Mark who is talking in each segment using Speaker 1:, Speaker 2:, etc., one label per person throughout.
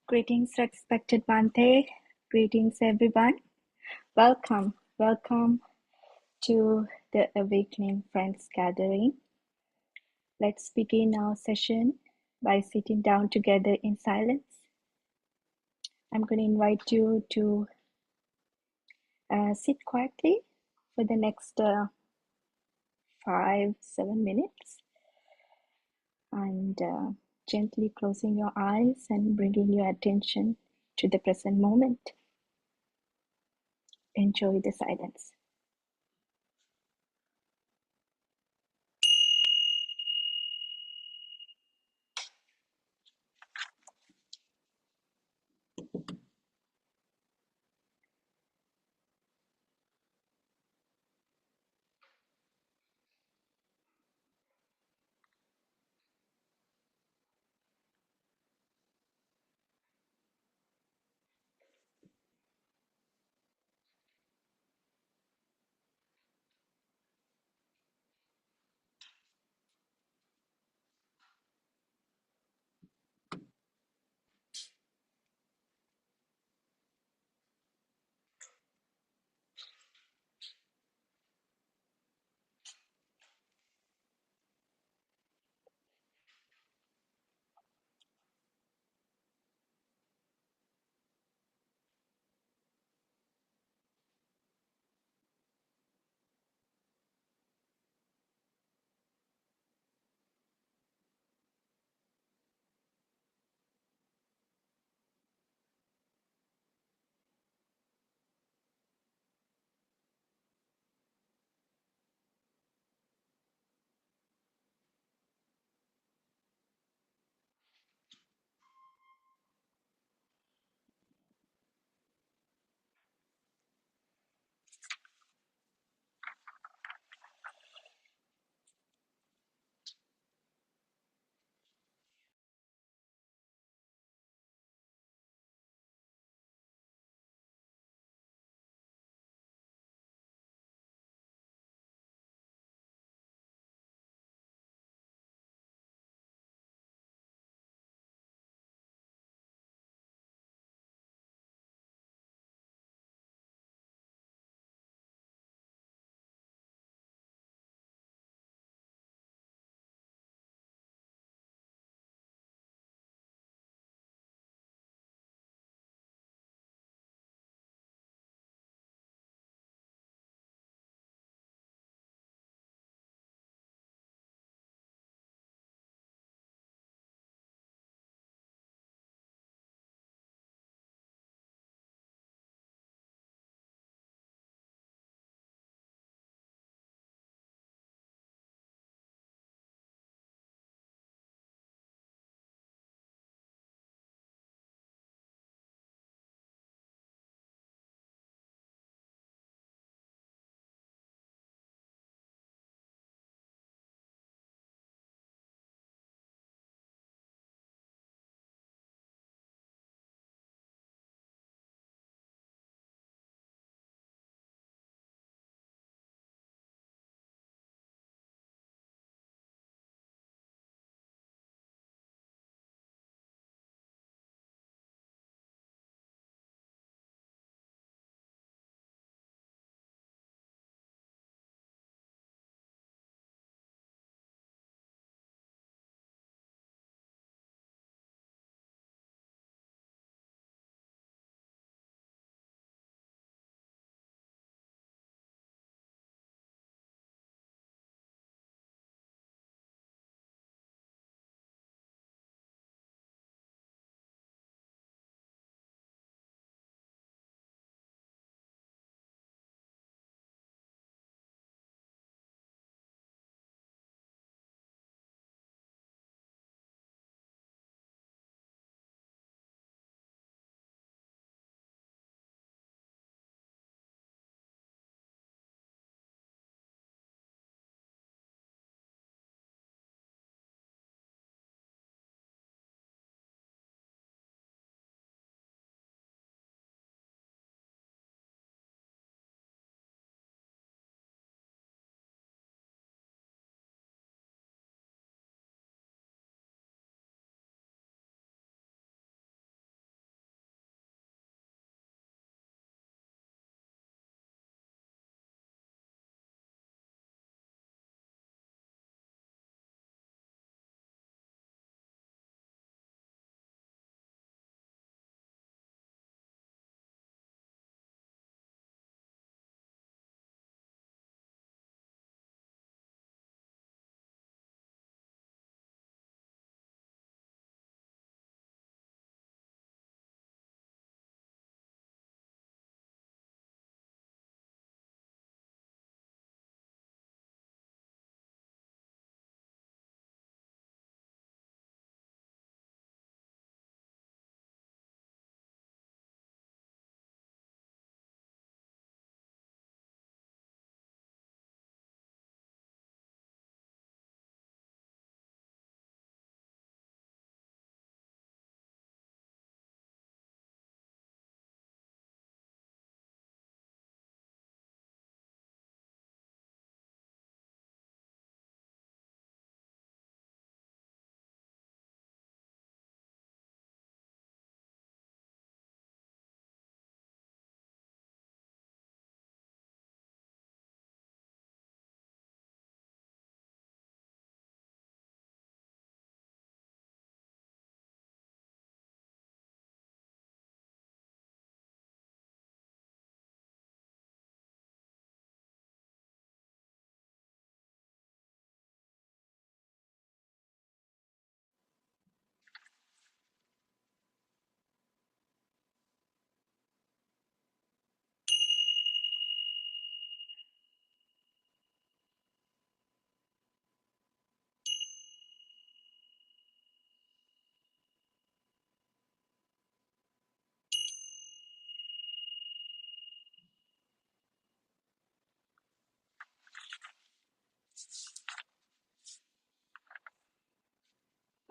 Speaker 1: Greetings, respected Bante. Greetings, everyone. Welcome to the Awakening Friends Gathering. Let's begin our session by sitting down together in silence. I'm going to invite you to sit quietly for the next 5-7 minutes and gently closing your eyes and bringing your attention to the present moment. Enjoy the silence.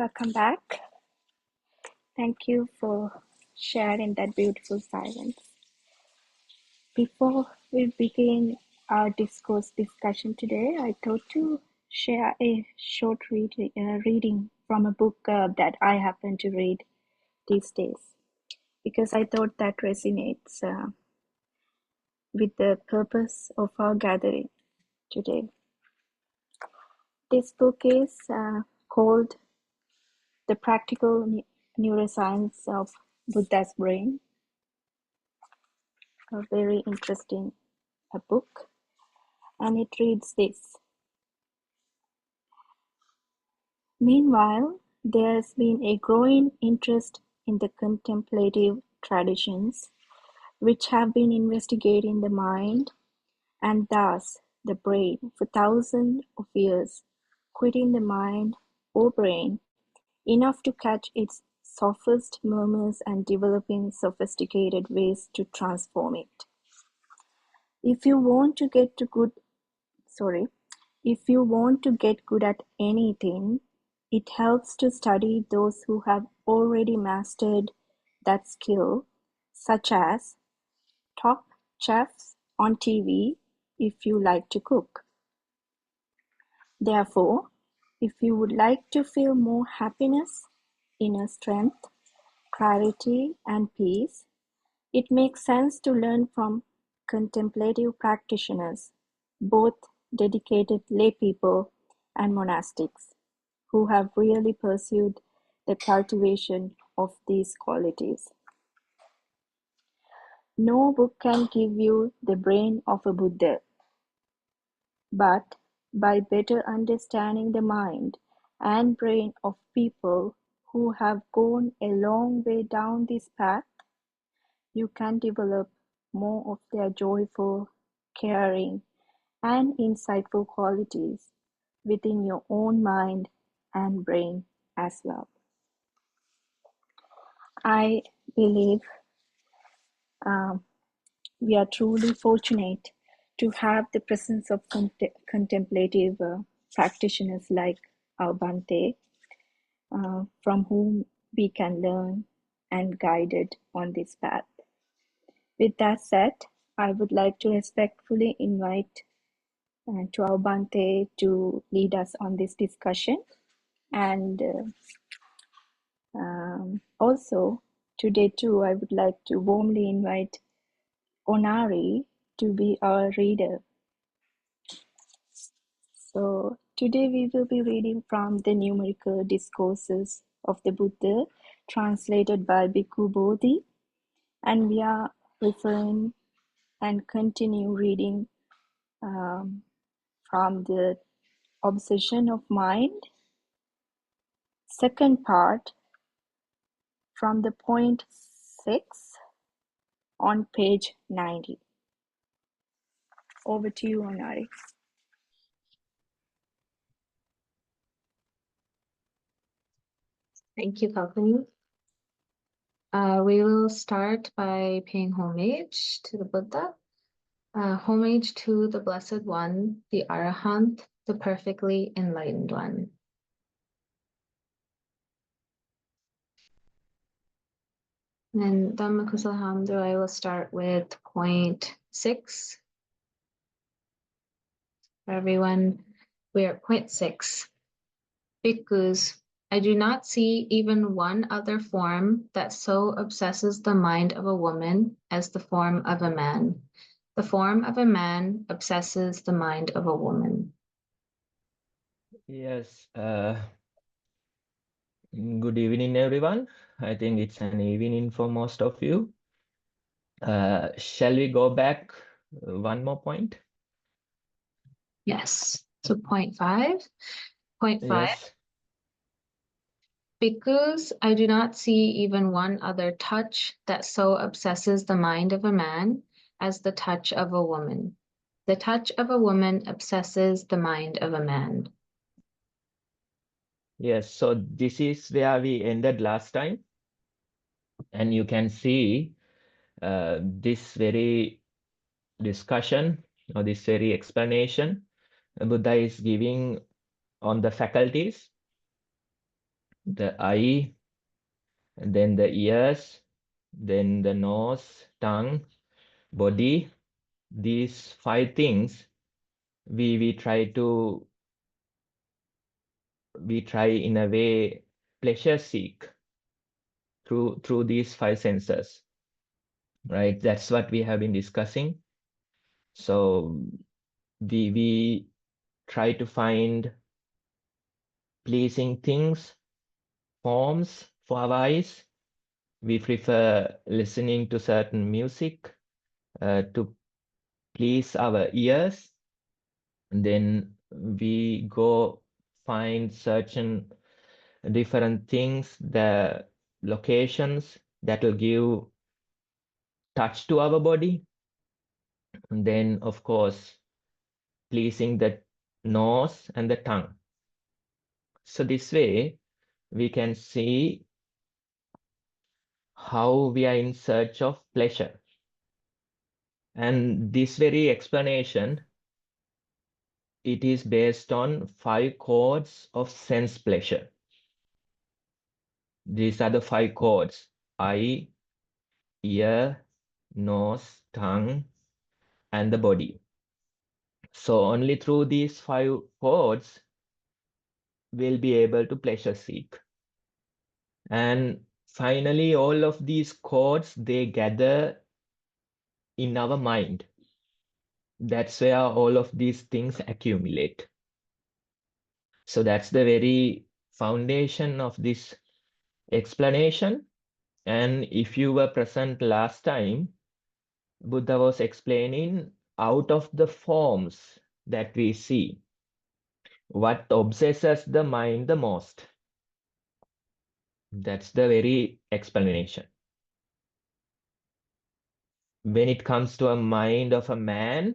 Speaker 1: Welcome back. Thank you for sharing that beautiful silence. Before we begin our discourse discussion today, I thought to share a short reading from a book that I happen to read these days because I thought that resonates with the purpose of our gathering today. This book is called The Practical Neuroscience of Buddha's Brain, a very interesting book, and it reads this. Meanwhile, there's been a growing interest in the contemplative traditions, which have been investigating the mind and thus the brain for thousands of years, quitting the mind or brain enough to catch its softest murmurs and developing sophisticated ways to transform it. If you want to get good at anything, it helps to study those who have already mastered that skill, such as top chefs on TV if you like to cook. Therefore, if you would like to feel more happiness, inner strength, clarity, and peace, it makes sense to learn from contemplative practitioners, both dedicated laypeople and monastics, who have really pursued the cultivation of these qualities. No book can give you the brain of a Buddha, but by better understanding the mind and brain of people who have gone a long way down this path, you can develop more of their joyful, caring, and insightful qualities within your own mind and brain as well. I believe we are truly fortunate to have the presence of contemplative practitioners like our Bhante, from whom we can learn and guided on this path. With that said, I would like to respectfully invite to our Bhante to lead us on this discussion. And also, today too, I would like to warmly invite Onari to be our reader. So today we will be reading from the Numerical Discourses of the Buddha, translated by Bhikkhu Bodhi, and we are referring and continue reading from the Obsession of Mind, second part, from the point 6 on page 90. Over to you, Onari.
Speaker 2: Thank you, Kalpani. We will start by paying homage to the Buddha, homage to the Blessed One, the Arahant, the perfectly enlightened one. And Dhamma Kusala Hamdu, I will start with point 6. For everyone, we are at point 6. Bhikkhus, I do not see even one other form that so obsesses the mind of a woman as the form of a man. The form of a man obsesses the mind of a woman.
Speaker 3: Yes. Good evening, everyone. I think it's an evening for most of you. Shall we go back one more point?
Speaker 2: Yes. So point 5. Point 5.
Speaker 3: Yes.
Speaker 2: Because I do not see even one other touch that so obsesses the mind of a man as the touch of a woman. The touch of a woman obsesses the mind of a man.
Speaker 3: Yes. So this is where we ended last time. And you can see this very discussion or this very explanation Buddha is giving on the faculties. the eye, then the ears, then the nose, tongue, body. These 5 things we try in a way pleasure seek through these 5 senses, right? That's what we have been discussing. So we try to find pleasing things, forms for our eyes. We prefer listening to certain music to please our ears. And then we go find certain different things, the locations that will give touch to our body. And then, of course, pleasing the nose and the tongue. So this way, we can see how we are in search of pleasure. And this very explanation, it is based on 5 chords of sense pleasure. These are the 5 chords: eye, ear, nose, tongue, and the body. So only through these 5 chords we'll be able to pleasure seek. And finally, all of these chords, they gather in our mind. That's where all of these things accumulate. So that's the very foundation of this explanation. And if you were present last time, Buddha was explaining out of the forms that we see, what obsesses the mind the most. That's the very explanation. When it comes to a mind of a man,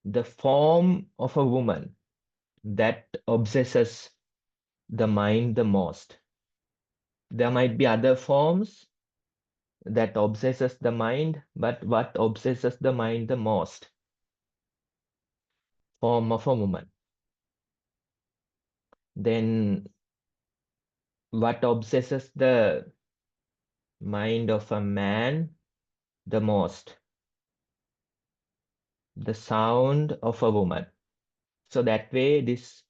Speaker 3: the form of a woman, that obsesses the mind the most. There might be other forms that obsesses the mind, but what obsesses the mind the most? Form of a woman. Then what obsesses the mind of a man the most? The sound of a woman. So that way this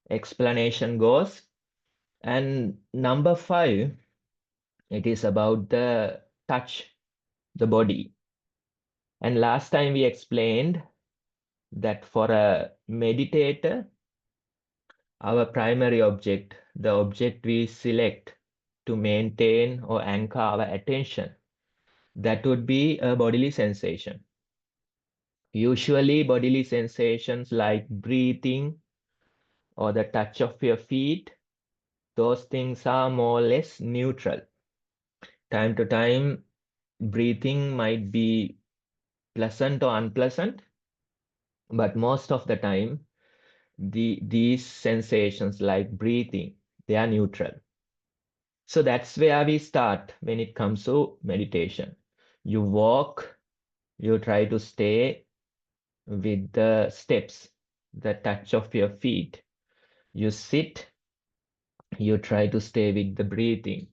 Speaker 3: explanation goes. And number 5, it is about the touch, the body. And last time we explained that for a meditator, our primary object, the object we select to maintain or anchor our attention, that would be a bodily sensation. Usually bodily sensations like breathing or the touch of your feet, those things are more or less neutral. Time to time, breathing might be pleasant or unpleasant, but most of the time, these sensations like breathing, they are neutral. So that's where we start when it comes to meditation. You walk, you try to stay with the steps, the touch of your feet. You sit, you try to stay with the breathing.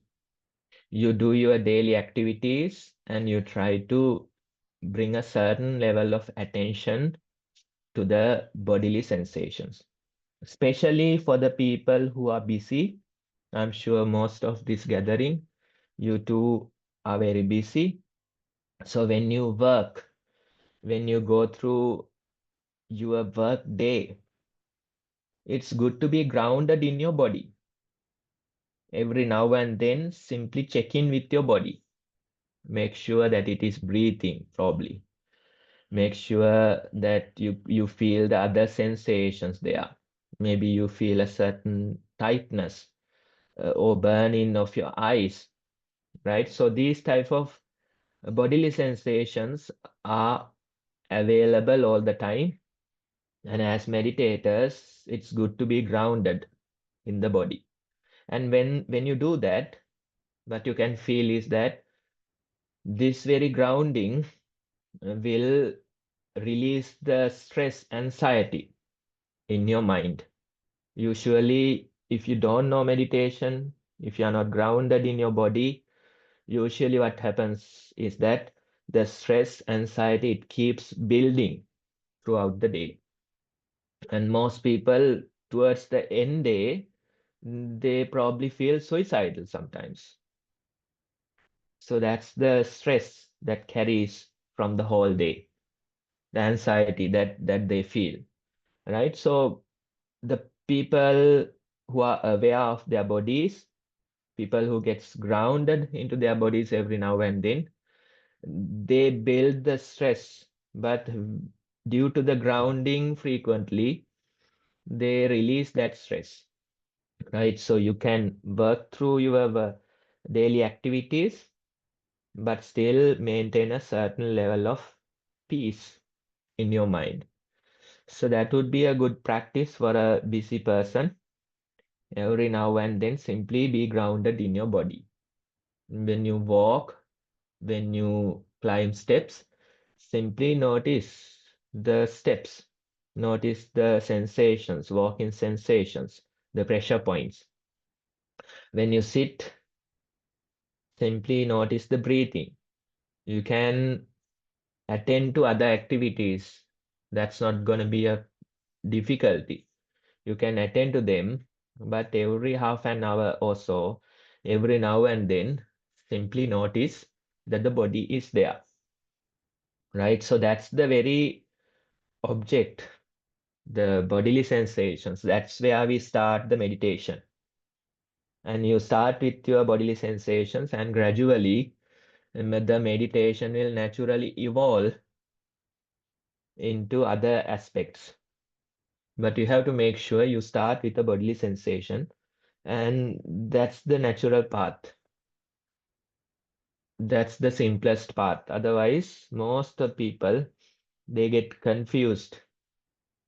Speaker 3: You do your daily activities and you try to bring a certain level of attention to the bodily sensations. Especially for the people who are busy. I'm sure most of this gathering, you two are very busy. So when you work, when you go through your work day, it's good to be grounded in your body. Every now and then, simply check in with your body. Make sure that it is breathing properly. Make sure that you feel the other sensations there. Maybe you feel a certain tightness or burning of your eyes, right? So these type of bodily sensations are available all the time. And as meditators, it's good to be grounded in the body. And when you do that, what you can feel is that this very grounding will release the stress, anxiety in your mind. Usually if you don't know meditation, if you are not grounded in your body, usually what happens is that the stress, anxiety, it keeps building throughout the day. And most people towards the end day, they probably feel suicidal sometimes. So that's the stress that carries from the whole day, the anxiety that they feel, right? So the people who are aware of their bodies, people who gets grounded into their bodies every now and then, they build the stress, but due to the grounding frequently, they release that stress, right? So you can work through your daily activities, but still maintain a certain level of peace in your mind. So that would be a good practice for a busy person. Every now and then, simply be grounded in your body. When you walk, when you climb steps, simply notice the steps. Notice the sensations, walking sensations, the pressure points. When you sit, simply notice the breathing. You can attend to other activities. That's not going to be a difficulty. You can attend to them, but every half an hour or so, every now and then, simply notice that the body is there, right? So that's the very object, the bodily sensations. That's where we start the meditation. And you start with your bodily sensations, and gradually the meditation will naturally evolve into other aspects. But you have to make sure you start with a bodily sensation, and that's the natural path. That's the simplest path. Otherwise, most of people, they get confused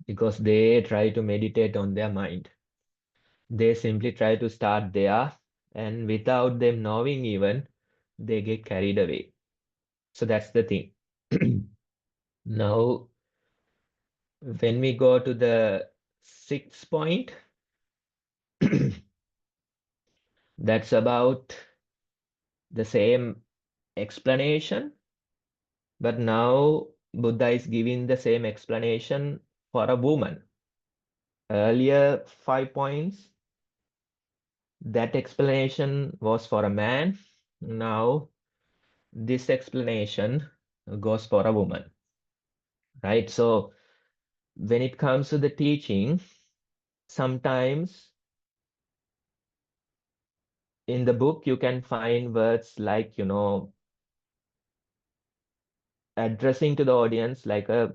Speaker 3: because they try to meditate on their mind. They simply try to start there, and without them knowing even, they get carried away. So that's the thing. Now, when we go to the sixth point, that's about the same explanation, but now Buddha is giving the same explanation for a woman. Earlier 5 points, that explanation was for a man. Now this explanation goes for a woman, right? So when it comes to the teaching, sometimes in the book you can find words like, addressing to the audience like a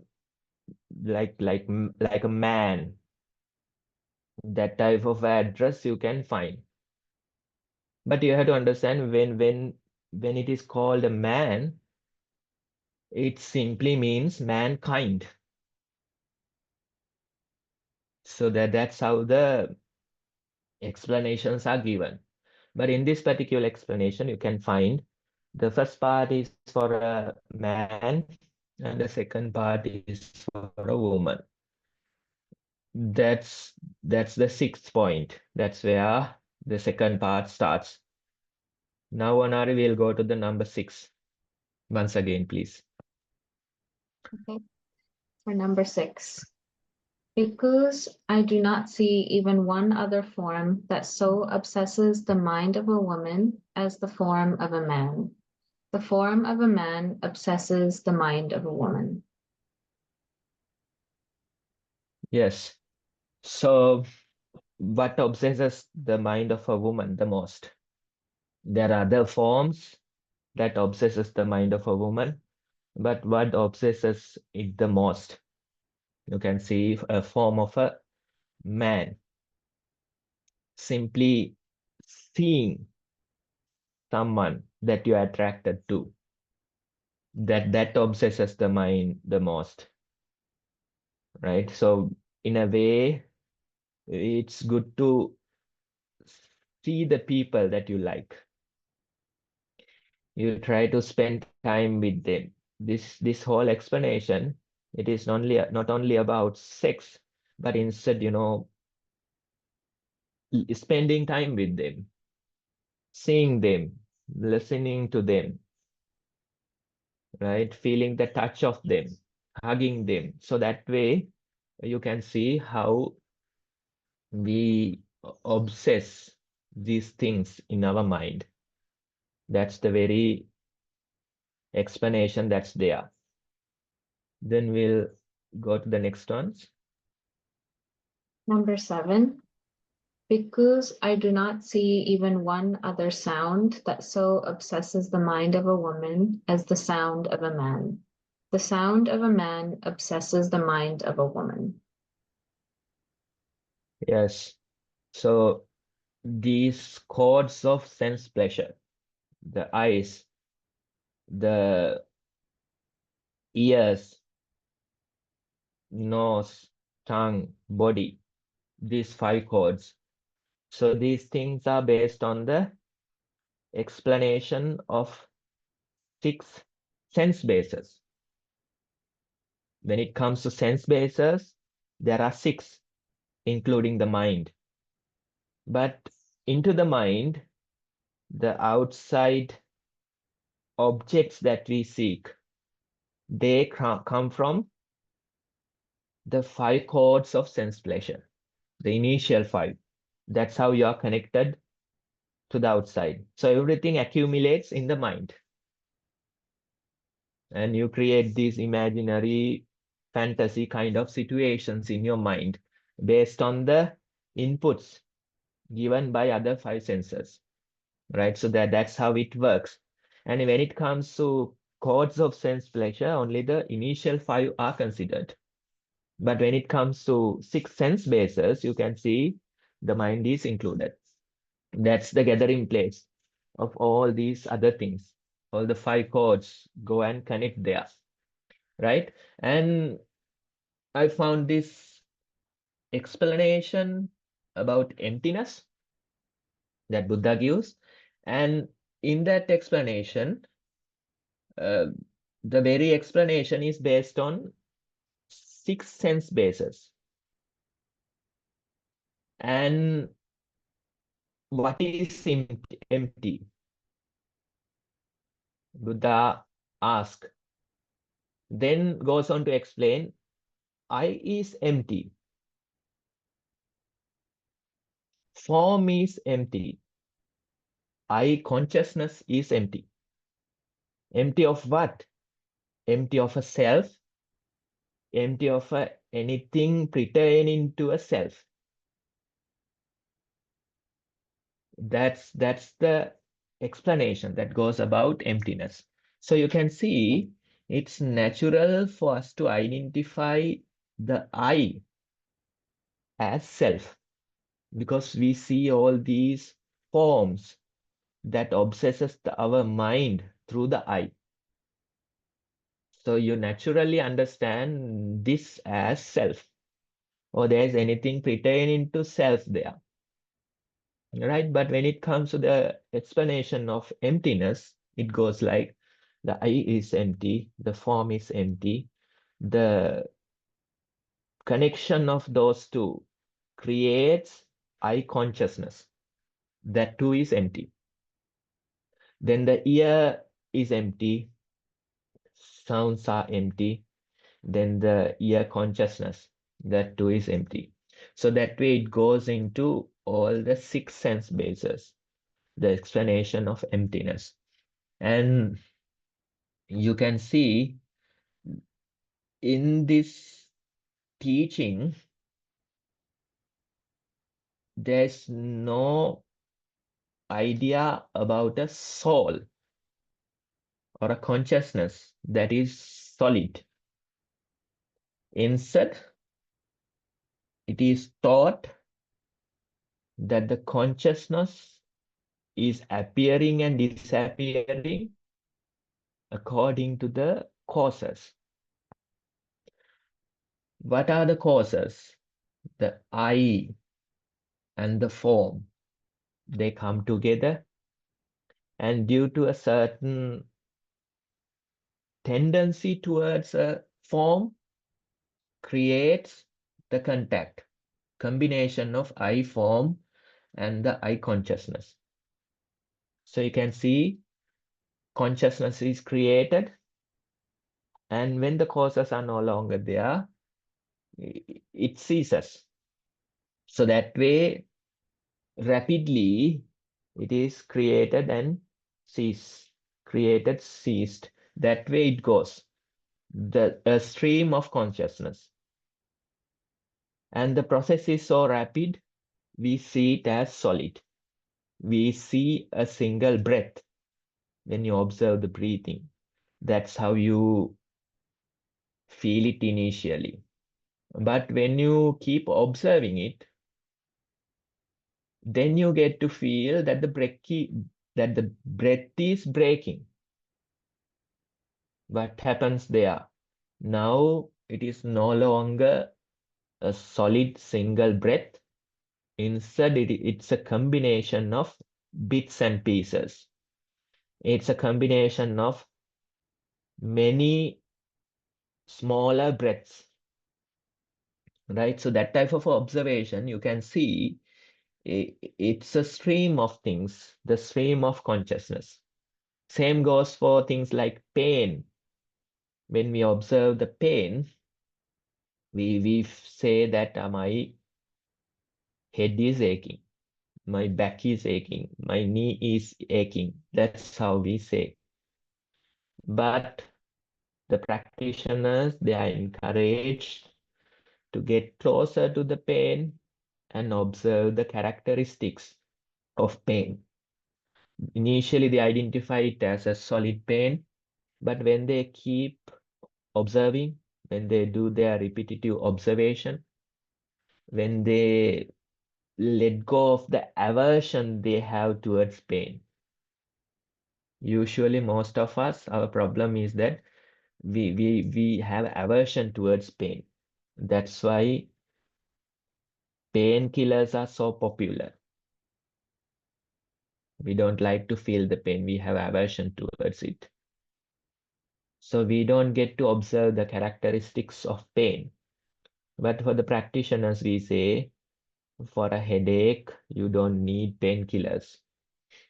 Speaker 3: man. That type of address you can find. But you have to understand when it is called a man, it simply means mankind. So that's how the explanations are given. But in this particular explanation, you can find the first part is for a man and the second part is for a woman. That's the sixth point. That's where the second part starts. Now, Anari, we'll go to the number 6. Once again, please.
Speaker 2: Okay. For number 6. Because I do not see even one other form that so obsesses the mind of a woman as the form of a man. The form of a man obsesses the mind of a woman.
Speaker 3: Yes. So, what obsesses the mind of a woman the most? There are other forms that obsesses the mind of a woman, but what obsesses it the most? You can see a form of a man. Simply seeing someone that you are attracted to. That obsesses the mind the most, right? So in a way, it's good to see the people that you like. You try to spend time with them. This whole explanation, it is not only about sex, but instead, spending time with them, seeing them, listening to them, right? Feeling the touch of them, hugging them. So that way you can see how we obsess these things in our mind. That's the very explanation that's there. Then we'll go to the next ones.
Speaker 2: Number 7. Because I do not see even one other sound that so obsesses the mind of a woman as the sound of a man. The sound of a man obsesses the mind of a woman.
Speaker 3: Yes. So these chords of sense pleasure, the eyes, the ears, nose, tongue, body, these 5 chords. So these things are based on the explanation of 6 sense bases. When it comes to sense bases, there are 6, including the mind. But into the mind, the outside objects that we seek, they come from the 5 chords of sense pleasure, the initial 5. That's how you are connected to the outside. So everything accumulates in the mind. And you create these imaginary fantasy kind of situations in your mind based on the inputs given by other 5 senses, right? So that's how it works. And when it comes to chords of sense pleasure, only the initial 5 are considered. But when it comes to 6 sense bases, you can see the mind is included. That's the gathering place of all these other things. All the 5 chords go and connect there, right? And I found this explanation about emptiness that Buddha gives. And in that explanation, the very explanation is based on 6 sense bases. And what is empty? Buddha asks, then goes on to explain, I is empty. Form is empty. I consciousness is empty. Empty of what? Empty of a self, empty of anything pertaining to a self. That's the explanation that goes about emptiness. So you can see it's natural for us to identify the I as self, because we see all these forms that obsesses our mind through the I. So you naturally understand this as self, or there's anything pertaining to self there, right? But when it comes to the explanation of emptiness, it goes like the I is empty, the form is empty, the connection of those two creates I consciousness. That too is empty. Then the ear is empty, sounds are empty, then the ear consciousness, that too is empty. So that way it goes into all the 6 sense bases, the explanation of emptiness. And you can see in this teaching, there's no idea about a soul or a consciousness that is solid. Instead, it is taught that the consciousness is appearing and disappearing according to the causes. What are the causes? The I and the form, they come together, and due to a certain tendency towards a form, creates the contact, combination of I form and the I consciousness. So you can see consciousness is created, and when the causes are no longer there, it ceases. So that way, rapidly, it is created and ceased, created, ceased. That way it goes, a stream of consciousness. And the process is so rapid, we see it as solid. We see a single breath when you observe the breathing. That's how you feel it initially. But when you keep observing it, then you get to feel that the breath is breaking. What happens there? Now it is no longer a solid single breath. Instead, it's a combination of bits and pieces. It's a combination of many smaller breaths, right? So that type of observation, you can see it's a stream of things, the stream of consciousness. Same goes for things like pain. When we observe the pain, we say that my head is aching, my back is aching, my knee is aching. That's how we say. But the practitioners, they are encouraged to get closer to the pain and observe the characteristics of pain. Initially, they identify it as a solid pain, but when they keep observing, when they do their repetitive observation, when they let go of the aversion they have towards pain. Usually, most of us, our problem is that we have aversion towards pain. That's why painkillers are so popular. We don't like to feel the pain. We have aversion towards it. So we don't get to observe the characteristics of pain. But for the practitioners, we say, for a headache, you don't need painkillers.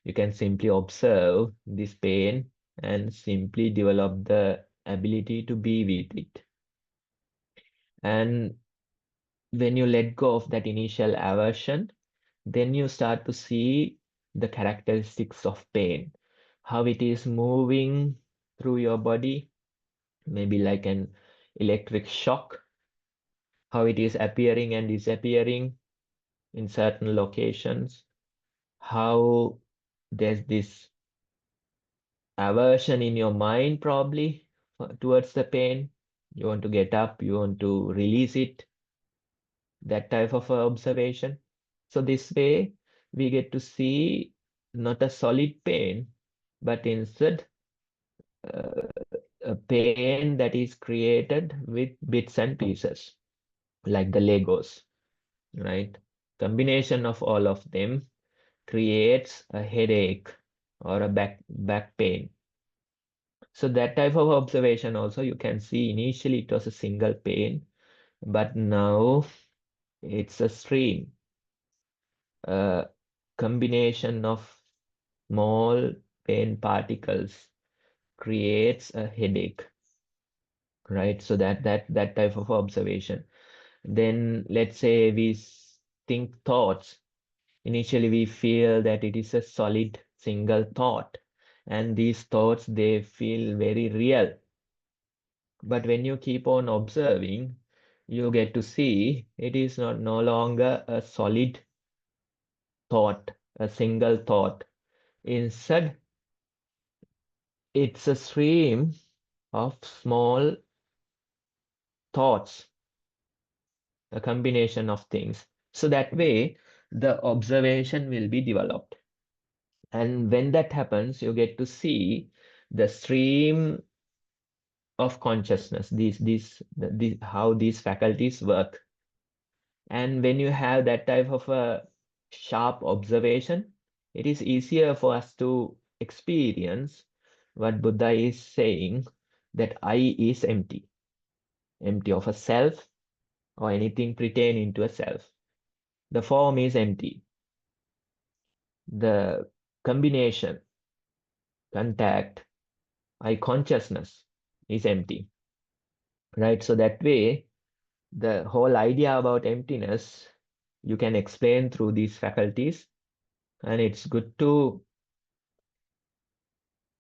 Speaker 3: You can simply observe this pain and simply develop the ability to be with it. And when you let go of that initial aversion, then you start to see the characteristics of pain, how it is moving through your body, maybe like an electric shock, how it is appearing and disappearing in certain locations, how there's this aversion in your mind probably towards the pain. You want to get up, you want to release it, that type of observation. So this way we get to see not a solid pain, but instead a pain that is created with bits and pieces, like the Legos, right? Combination of all of them creates a headache or a back pain. So that type of observation also you can see initially it was a single pain, but now it's a stream, a combination of small pain particles creates a headache, right? So that type of observation. Then let's say we think thoughts. Initially, we feel that it is a solid single thought, and these thoughts they feel very real. But when you keep on observing, you get to see it is no longer a solid thought, a single thought. Instead, it's a stream of small thoughts, a combination of things. So that way, the observation will be developed. And when that happens, you get to see the stream of consciousness, how these faculties work. And when you have that type of a sharp observation, it is easier for us to experience what Buddha is saying, that I is empty, empty of a self or anything pertaining to a self. The form is empty. the combination, contact, eye consciousness is empty, right? So that way, the whole idea about emptiness, you can explain through these faculties, and it's good to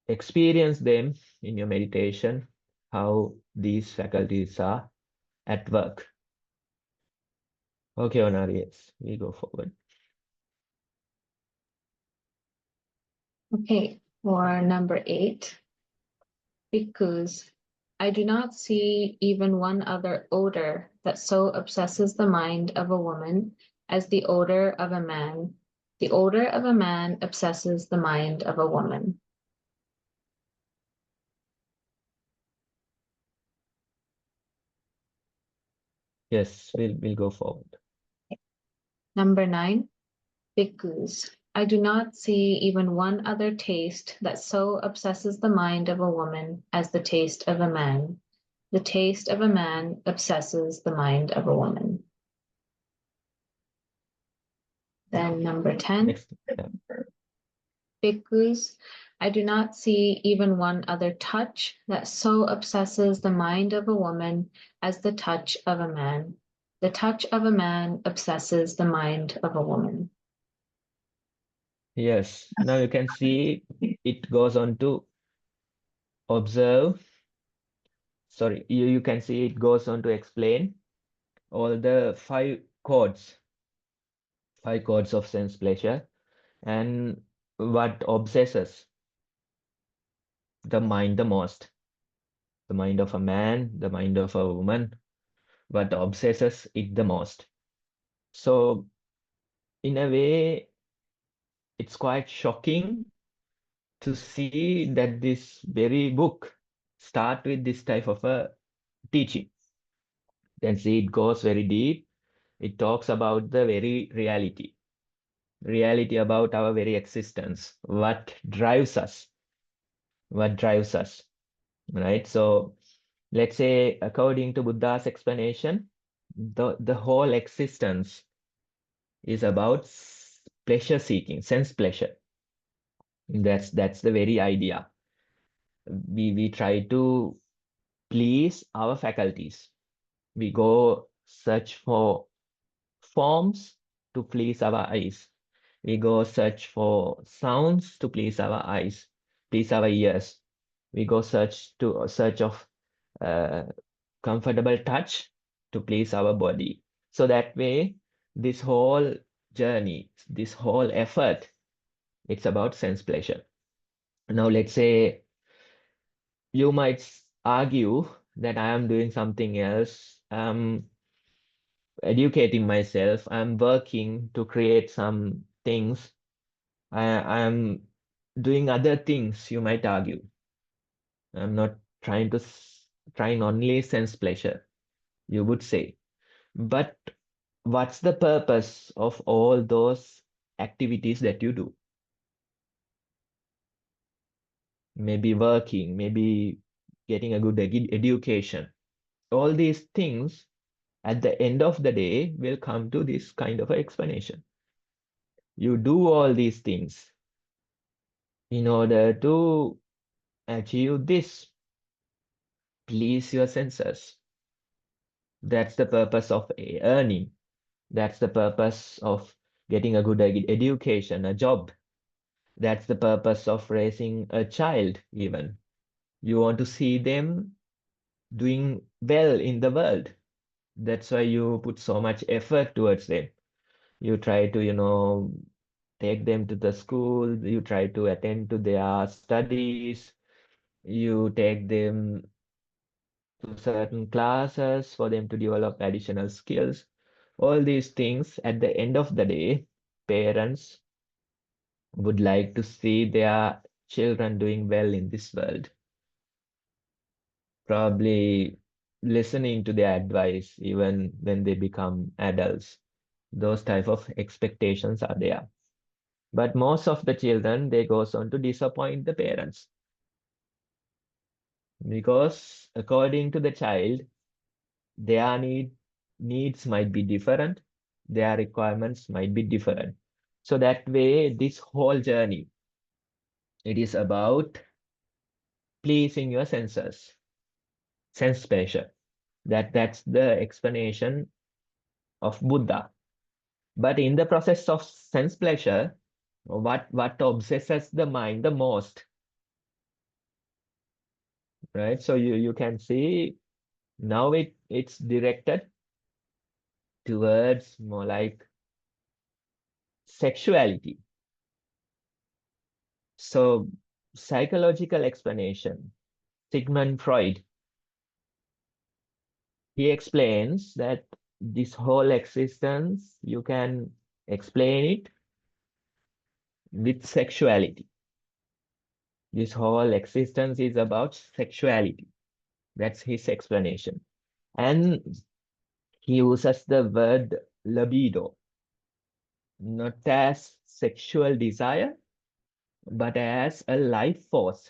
Speaker 3: experience them in your meditation, how these faculties are at work. Okay, Onari, yes, we go forward.
Speaker 2: Okay, for number 8, because I do not see even one other odor that so obsesses the mind of a woman as the odor of a man. The odor of a man obsesses the mind of a woman.
Speaker 3: Yes, we'll go forward.
Speaker 2: Number 9, bhikkhus. I do not see even one other taste that so obsesses the mind of a woman as the taste of a man. The taste of a man obsesses the mind of a woman. Then number 10,
Speaker 3: Next, yeah.
Speaker 2: bhikkhus. I do not see even one other touch that so obsesses the mind of a woman as the touch of a man. The touch of a man obsesses the mind of a woman.
Speaker 3: Yes, now you can see it goes on to observe. Sorry, you can see it goes on to explain all the five codes of sense pleasure, and what obsesses the mind the most. The mind of a man, the mind of a woman, what obsesses it the most. So, in a way, it's quite shocking to see that this very book start with this type of a teaching. Then see it goes very deep. It talks about the very reality about our very existence, what drives us, right? So let's say, according to Buddha's explanation, the whole existence is about pleasure seeking, sense pleasure. That's the very idea. We try to please our faculties. We go search for forms to please our eyes. We go search for sounds to please our eyes, please our ears. We go search of uh, comfortable touch to please our body. So that way, this whole journey, this whole effort, it's about sense pleasure. Now, let's say you might argue that I am doing something else. Educating myself. I'm working to create some things. I'm doing other things, you might argue. I'm not trying only sense pleasure, you would say. But what's the purpose of all those activities that you do? Maybe working, maybe getting a good education. All these things at the end of the day will come to this kind of explanation. You do all these things in order to achieve this, please your senses. That's the purpose of earning. That's the purpose of getting a good education, a job. That's the purpose of raising a child, even. You want to see them doing well in the world. That's why you put so much effort towards them. You try to, take them to the school, you try to attend to their studies, you take them to certain classes for them to develop additional skills. All these things, at the end of the day, parents would like to see their children doing well in this world. Probably listening to their advice even when they become adults. Those type of expectations are there. But most of the children, they goes on to disappoint the parents. Because according to the child, their needs might be different, their requirements might be different. So that way, this whole journey, it is about pleasing your senses, sense pleasure. That's the explanation of Buddha. But in the process of sense pleasure, what obsesses the mind the most, right? So you can see now it's directed towards more like sexuality. So psychological explanation, Sigmund Freud, he explains that this whole existence, you can explain it with sexuality. This whole existence is about sexuality. That's his explanation. And he uses the word libido, not as sexual desire, but as a life force,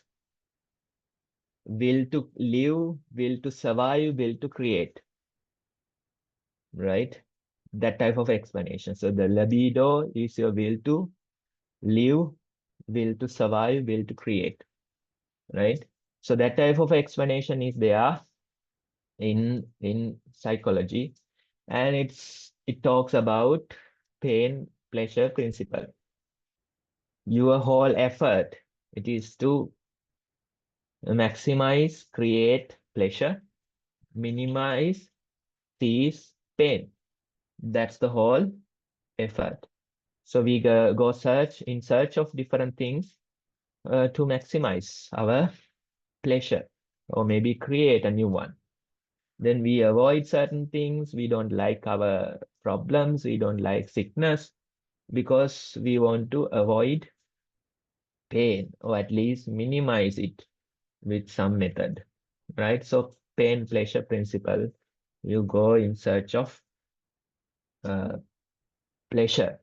Speaker 3: will to live, will to survive, will to create, right? That type of explanation. So the libido is your will to live, will to survive, will to create, right? So that type of explanation is there in psychology, and it talks about pain pleasure principle. Your whole effort, it is to maximize, create pleasure, minimize, cease pain. That's the whole effort. So we go search in search of different things to maximize our pleasure, or maybe create a new one. Then we avoid certain things. We don't like our problems. We don't like sickness because we want to avoid pain, or at least minimize it with some method, right? So pain pleasure principle, you go in search of uh, pleasure.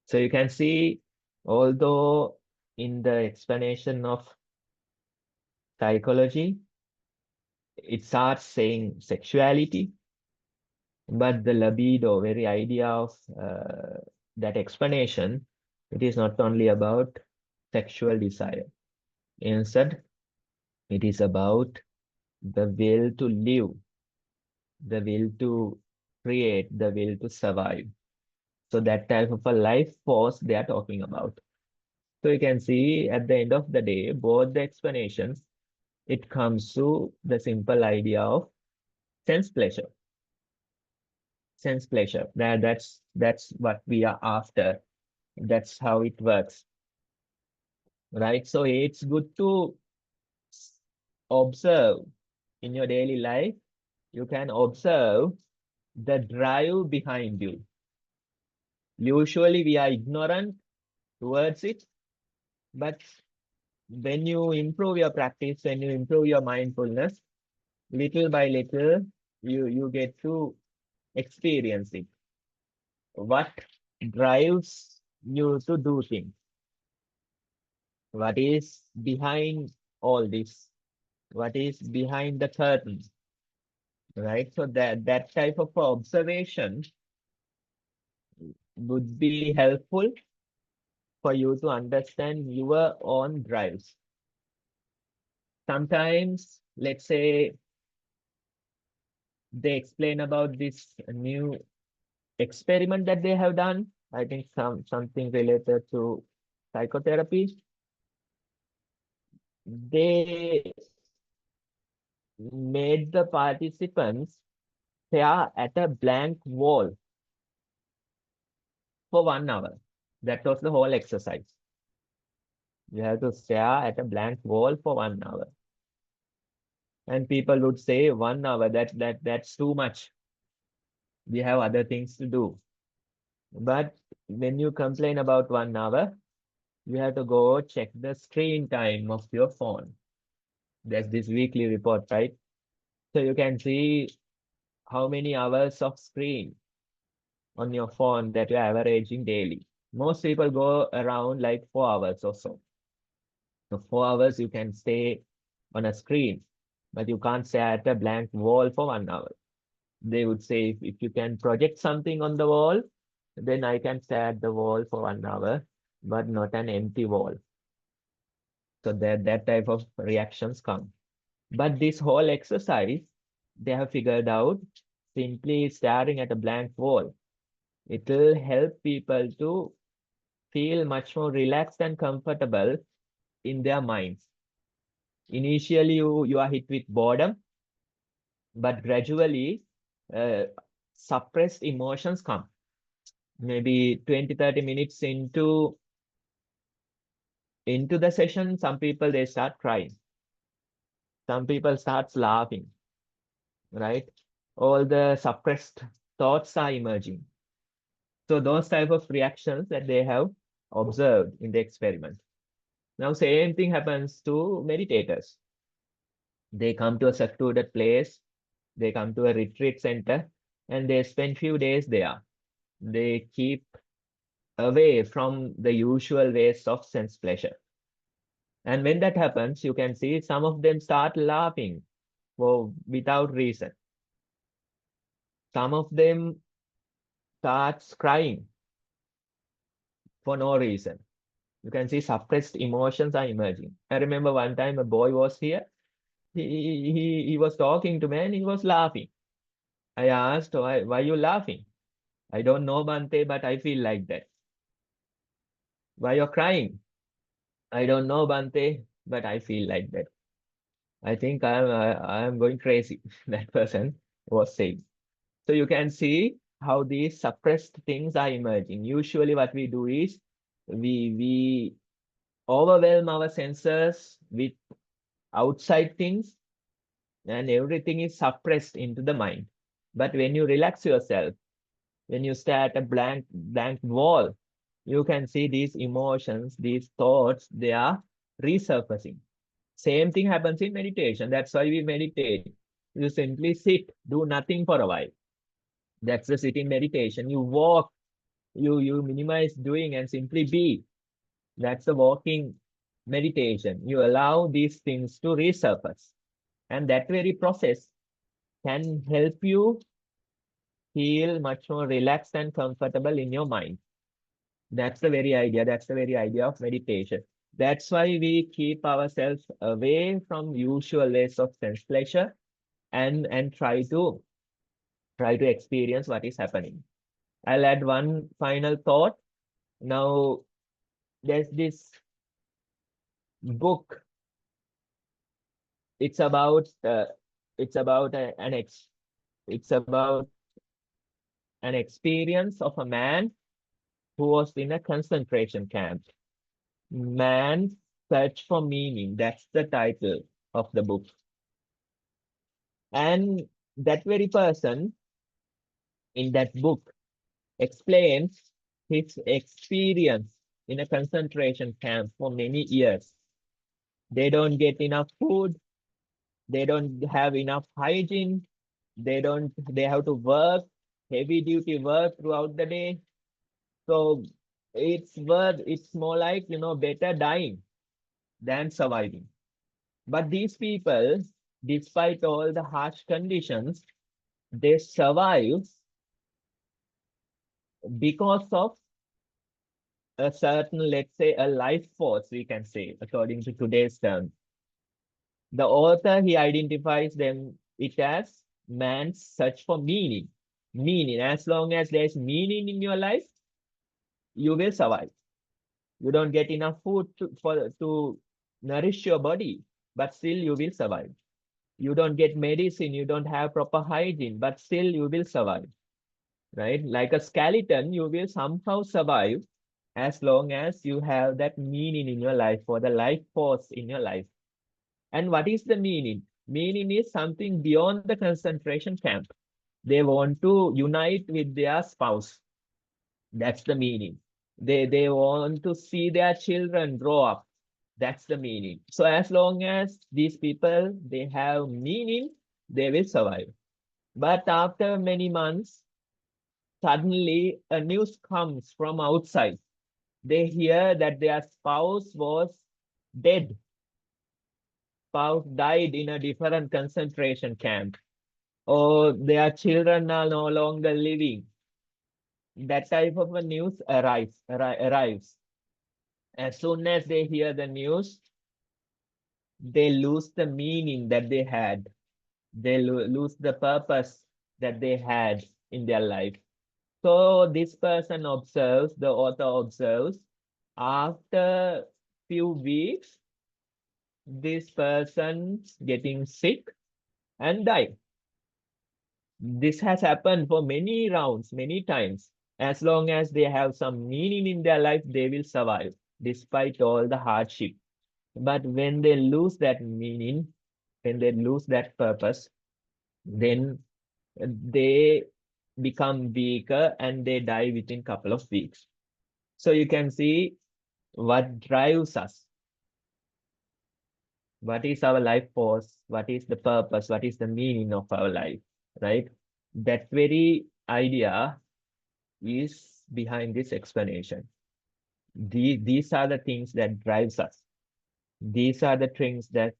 Speaker 3: So you can see, although in the explanation of psychology, it starts saying sexuality, but the libido, very idea of that explanation, it is not only about sexual desire. Instead, it is about the will to live, the will to create, the will to survive. So that type of a life force they are talking about. So you can see at the end of the day, both the explanations, it comes to the simple idea of sense pleasure. Sense pleasure. That's what we are after. That's how it works, right? So it's good to observe in your daily life. You can observe the drive behind you. Usually we are ignorant towards it, but when you improve your practice, when you improve your mindfulness, little by little, you get to experience it. What drives you to do things? What is behind all this? What is behind the curtain? Right? So that type of observation would be helpful for you to understand your own drives. Sometimes, let's say, they explain about this new experiment that they have done. I think something related to psychotherapy. They made the participants stare at a blank wall for 1 hour. That was the whole exercise. You have to stare at a blank wall for 1 hour. And people would say 1 hour, that's too much. We have other things to do. But when you complain about 1 hour, you have to go check the screen time of your phone. There's this weekly report, right? So you can see how many hours of screen on your phone that you're averaging daily. Most people go around like 4 hours or so. So 4 hours you can stay on a screen, but you can't stay at a blank wall for 1 hour. They would say if you can project something on the wall, then I can stare at the wall for 1 hour, but not an empty wall. So that type of reactions come. But this whole exercise, they have figured out simply staring at a blank wall. It will help people to feel much more relaxed and comfortable in their minds. Initially, you are hit with boredom, but gradually, uh, suppressed emotions come. Maybe 20-30 minutes into the session, some people they start crying. Some people starts laughing, right? All the suppressed thoughts are emerging. So those type of reactions that they have observed in the experiment. Now, same thing happens to meditators. They come to a secluded place, they come to a retreat center, and they spend few days there. They keep away from the usual ways of sense pleasure. And when that happens, you can see some of them start laughing without reason. Some of them starts crying for no reason. You can see suppressed emotions are emerging. I remember one time a boy was here. He was talking to me and he was laughing. I asked, why you laughing? I don't know, Bante, but I feel like that. Why you're crying? I don't know, Bante, but I feel like that. I think I'm going crazy. That person was saying. So you can see how these suppressed things are emerging. Usually what we do is we overwhelm our senses with outside things and everything is suppressed into the mind. But when you relax yourself, when you stare at a blank wall, you can see these emotions, these thoughts, they are resurfacing. Same thing happens in meditation. That's why we meditate. You simply sit, do nothing for a while. That's the sitting meditation. You walk, you minimize doing and simply be. That's the walking meditation. You allow these things to resurface. And that very process can help you feel much more relaxed and comfortable in your mind. That's the very idea. That's the very idea of meditation. That's why we keep ourselves away from usual ways of sense pleasure and try to experience what is happening. I'll add one final thought. Now, there's this book. It's about it's about a, an ex it's about an experience of a man who was in a concentration camp. Man's Search for Meaning. That's the title of the book. And that very person in that book explains his experience in a concentration camp for many years. They don't get enough food. They don't have enough hygiene. They have to work, heavy duty work throughout the day. So it's more like, better dying than surviving. But these people, despite all the harsh conditions, they survive because of a certain, let's say, a life force, we can say, according to today's term. The author, he identifies them it as man's search for meaning. Meaning, as long as there's meaning in your life, you will survive. You don't get enough food to nourish your body, but still you will survive. You don't get medicine, you don't have proper hygiene, but still you will survive, right? Like a skeleton, you will somehow survive as long as you have that meaning in your life or the life force in your life. And what is the meaning? Meaning is something beyond the concentration camp. They want to unite with their spouse. That's the meaning. They want to see their children grow up. That's the meaning. So as long as these people, they have meaning, they will survive. But after many months, suddenly a news comes from outside. They hear that their spouse was dead. Spouse died in a different concentration camp, or their children are no longer living. that type of a news arrives. As soon as they hear the news, they lose the meaning that they had. They lose the purpose that they had in their life. So this person observes, the author observes, after few weeks, this person's getting sick and die. This has happened for many rounds, many times. As long as they have some meaning in their life, they will survive despite all the hardship. But when they lose that meaning, when they lose that purpose, then they become weaker and they die within couple of weeks. So you can see what drives us. What is our life force? What is the purpose? What is the meaning of our life, right? That very idea is behind this explanation. These are the things that drives us. These are the things that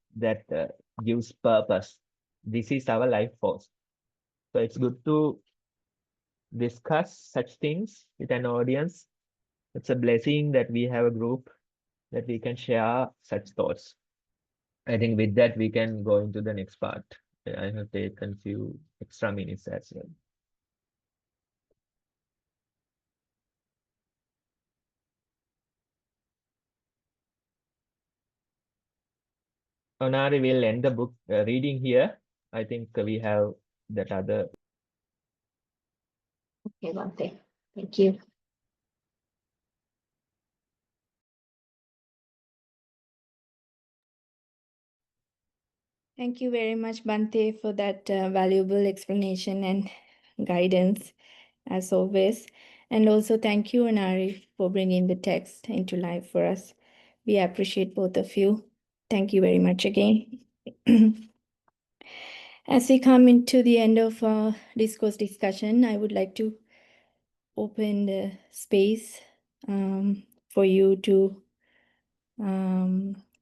Speaker 3: gives purpose. This is our life force. So it's good to discuss such things with an audience. It's a blessing that we have a group that we can share such thoughts. I think with that, we can go into the next part. I have taken few extra minutes as well. Onari will end the book reading here. I think we have that other.
Speaker 2: Okay, Bhante. Thank you.
Speaker 1: Thank you very much, Bante, for that valuable explanation and guidance, as always. And also thank you, Anari, for bringing the text into life for us. We appreciate both of you. Thank you very much again. As we come into the end of our discourse discussion, I would like to open the space for you to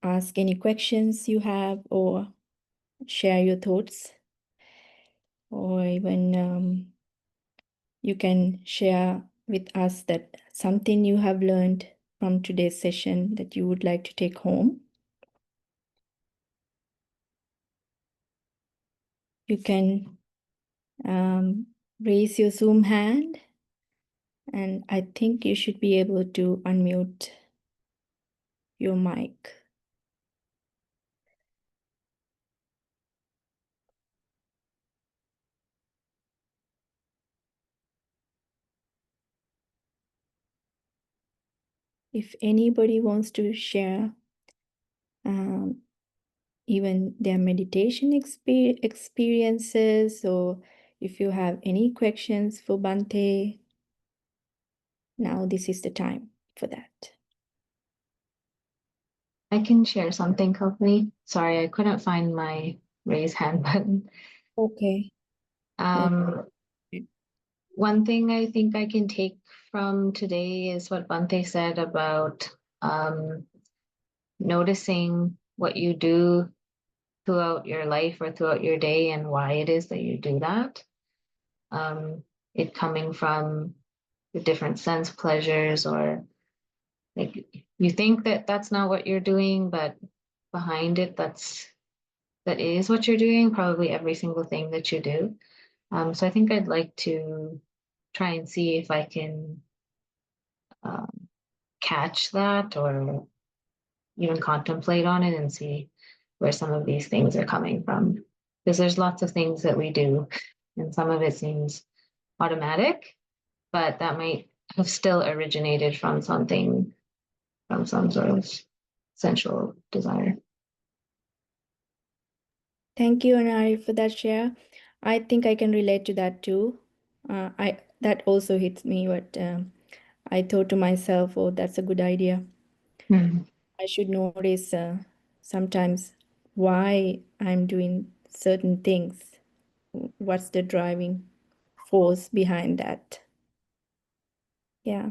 Speaker 1: ask any questions you have or share your thoughts, or even you can share with us that something you have learned from today's session that you would like to take home. You can raise your Zoom hand, and I think you should be able to unmute your mic. If anybody wants to share even their meditation experiences, or if you have any questions for Bante, now this is the time for that.
Speaker 2: I can share something, Kopni. Sorry, I couldn't find my raise hand button.
Speaker 1: Okay.
Speaker 2: Um, One thing I think I can take from today is what Bante said about noticing what you do throughout your life or throughout your day and why it is that you do that. It coming from the different sense pleasures, or like you think that that's not what you're doing, but behind it, that is what you're doing, probably every single thing that you do. So I think I'd like to try and see if I can catch that or even contemplate on it and see where some of these things are coming from. Because there's lots of things that we do, and some of it seems automatic, but that might have still originated from something, from some sort of sensual desire.
Speaker 1: Thank you, Anari, for that share. I think I can relate to that too. That also hits me, but I thought to myself, oh, that's a good idea.
Speaker 2: Mm.
Speaker 1: I should notice sometimes why I'm doing certain things. What's the driving force behind that? Yeah,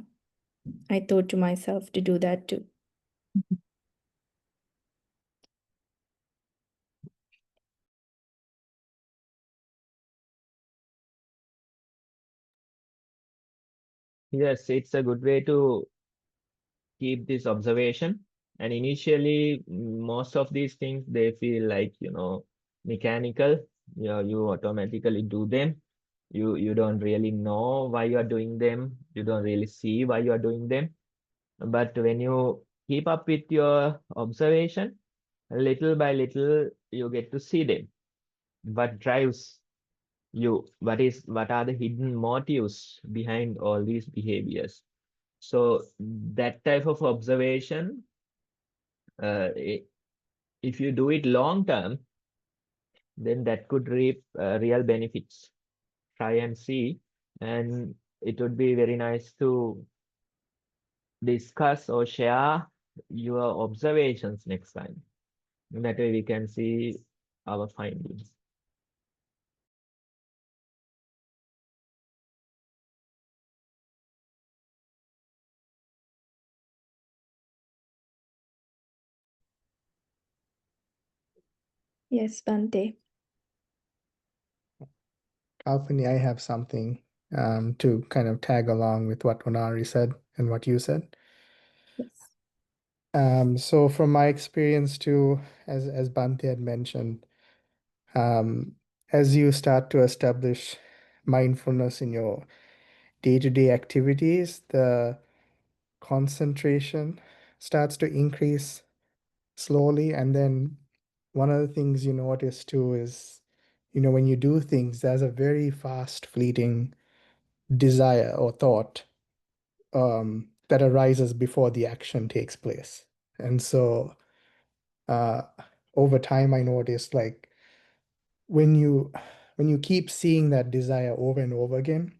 Speaker 1: I thought to myself to do that too.
Speaker 3: Yes, it's a good way to keep this observation. And initially, most of these things, they feel like, mechanical. You automatically do them. You don't really know why you are doing them. You don't really see why you are doing them. But when you keep up with your observation, little by little, you get to see them. What drives you? What are the hidden motives behind all these behaviors? So that type of observation, uh, i- if you do it long term, then that could reap real benefits. Try and see, and it would be very nice to discuss or share your observations next time. That way we can see our findings.
Speaker 1: Yes, Bante.
Speaker 4: Alfini, I have something to kind of tag along with what Onari said and what you said.
Speaker 1: Yes.
Speaker 4: So from my experience too, as Bante had mentioned, as you start to establish mindfulness in your day-to-day activities, the concentration starts to increase slowly. And then one of the things you notice too is, when you do things, there's a very fast fleeting desire or thought that arises before the action takes place. And so uh, over time, I noticed like when you keep seeing that desire over and over again,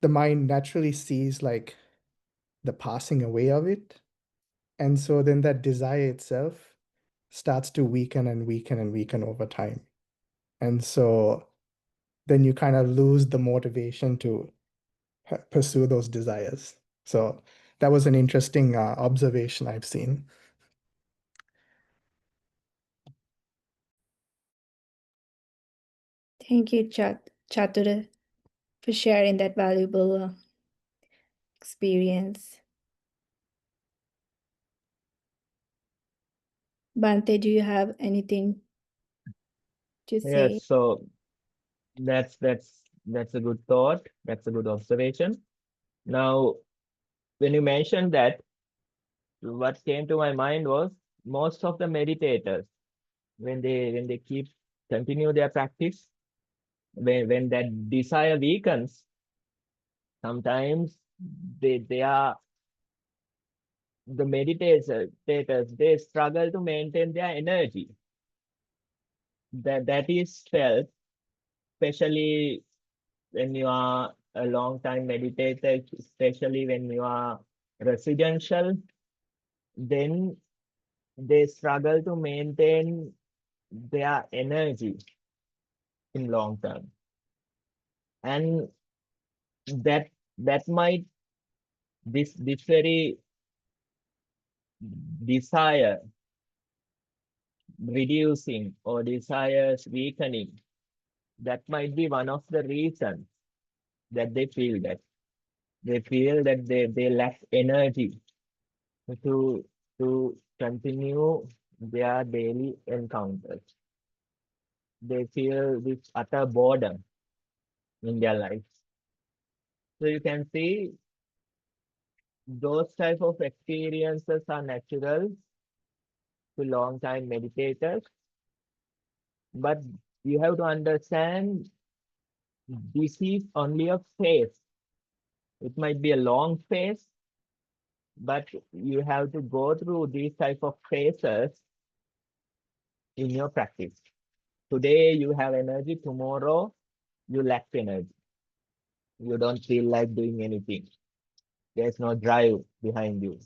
Speaker 4: the mind naturally sees like the passing away of it. And so then that desire itself starts to weaken and weaken and weaken over time. And so then you kind of lose the motivation to pursue those desires. So that was an interesting observation I've seen.
Speaker 1: Thank you, Chatura, for sharing that valuable experience. Bante, do you have anything to say?
Speaker 3: Yes, so that's a good thought. That's a good observation. Now, when you mentioned that, what came to my mind was most of the meditators, when they keep continue their practice, when that desire weakens, sometimes they are the meditators, they struggle to maintain their energy. That is felt, especially when you are a long time meditator, especially when you are residential, then they struggle to maintain their energy in long term. And that that might this very desire reducing or desires weakening, that might be one of the reasons that they feel that they lack energy to to continue their daily encounters. They feel this utter boredom in their life. So you can see those type of experiences are natural to long time meditators, but you have to understand this is only a phase. It might be a long phase, but you have to go through these type of phases in your practice. Today you have energy, tomorrow you lack energy. You don't feel like doing anything. There's no drive behind you.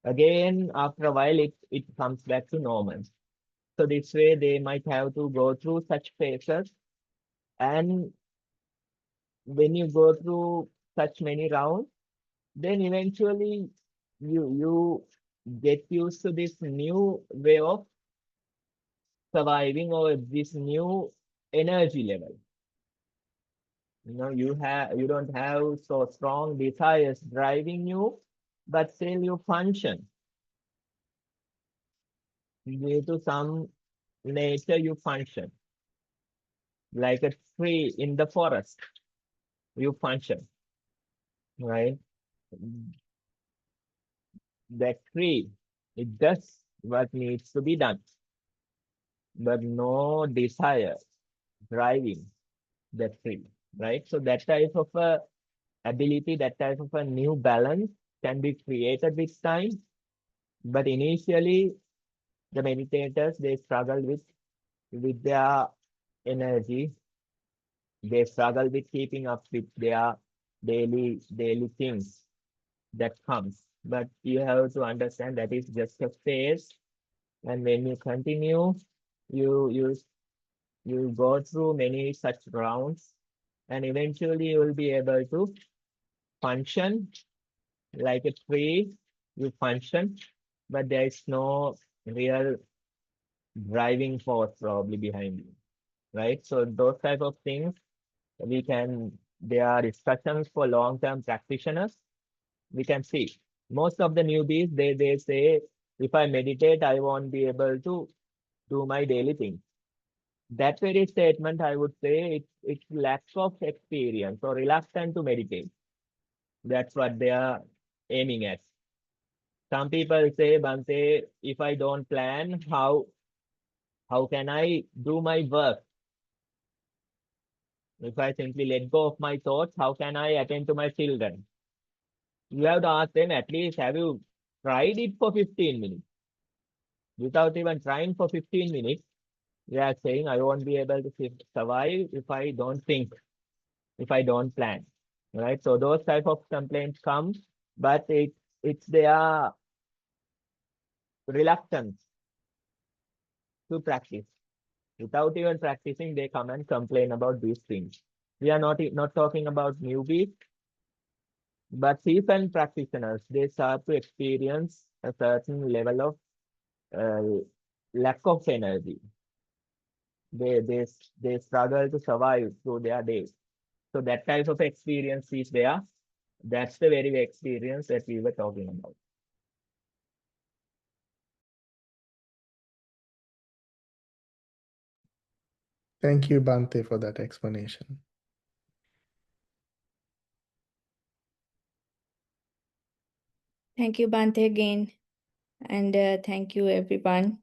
Speaker 3: Again, after a while, it comes back to normal. So this way, they might have to go through such phases. And when you go through such many rounds, then eventually you get used to this new way of surviving or this new energy level. You don't have so strong desires driving you, but still you function. Due to some nature, you function. Like a tree in the forest, you function, right? That tree, it does what needs to be done, but no desire driving that tree, right? So that type of a ability, that type of a new balance can be created with time. But initially, the meditators, they struggle with their energy. They struggle with keeping up with their daily things that comes. But you have to understand that is just a phase. And when you continue, you go through many such rounds, and eventually you will be able to function like a tree. You function, but there is no real driving force probably behind you, right? So those type of things there are discussions for long-term practitioners. We can see most of the newbies, they say, if I meditate, I won't be able to do my daily things. That very statement, I would say it's lack of experience or reluctant to meditate. That's what they are aiming at. Some people say, Bhante, if I don't plan, how can I do my work? If I simply let go of my thoughts, how can I attend to my children? You have to ask them, at least, have you tried it for 15 minutes? Without even trying for 15 minutes, they are saying, I won't be able to survive if I don't think, if I don't plan, right? So those type of complaints come, but it's their reluctance to practice. Without even practicing, they come and complain about these things. We are not talking about newbies, but seasoned practitioners. They start to experience a certain level of lack of energy. They struggle to survive through their days. So that type of experience is there. That's the very experience that we were talking about.
Speaker 4: Thank you, Bhante, for that explanation.
Speaker 1: Thank you, Bhante, again. And thank you, everyone,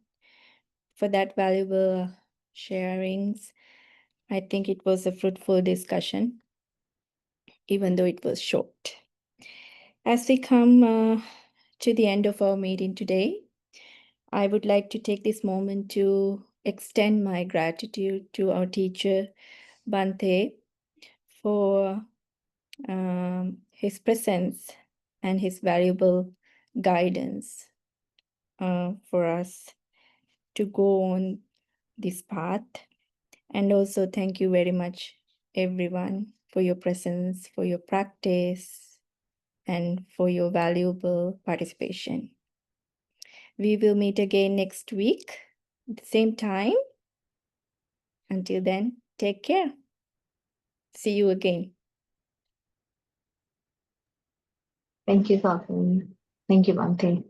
Speaker 1: for that valuable sharings. I think it was a fruitful discussion, even though it was short. As we come to the end of our meeting today, I would like to take this moment to extend my gratitude to our teacher, Bhante, for his presence and his valuable guidance for us to go on this path. And also thank you very much, everyone, for your presence, for your practice, and for your valuable participation. We will meet again next week at the same time. Until then, take care. See you again.
Speaker 2: Thank you, Thakur. Thank you, Bhante.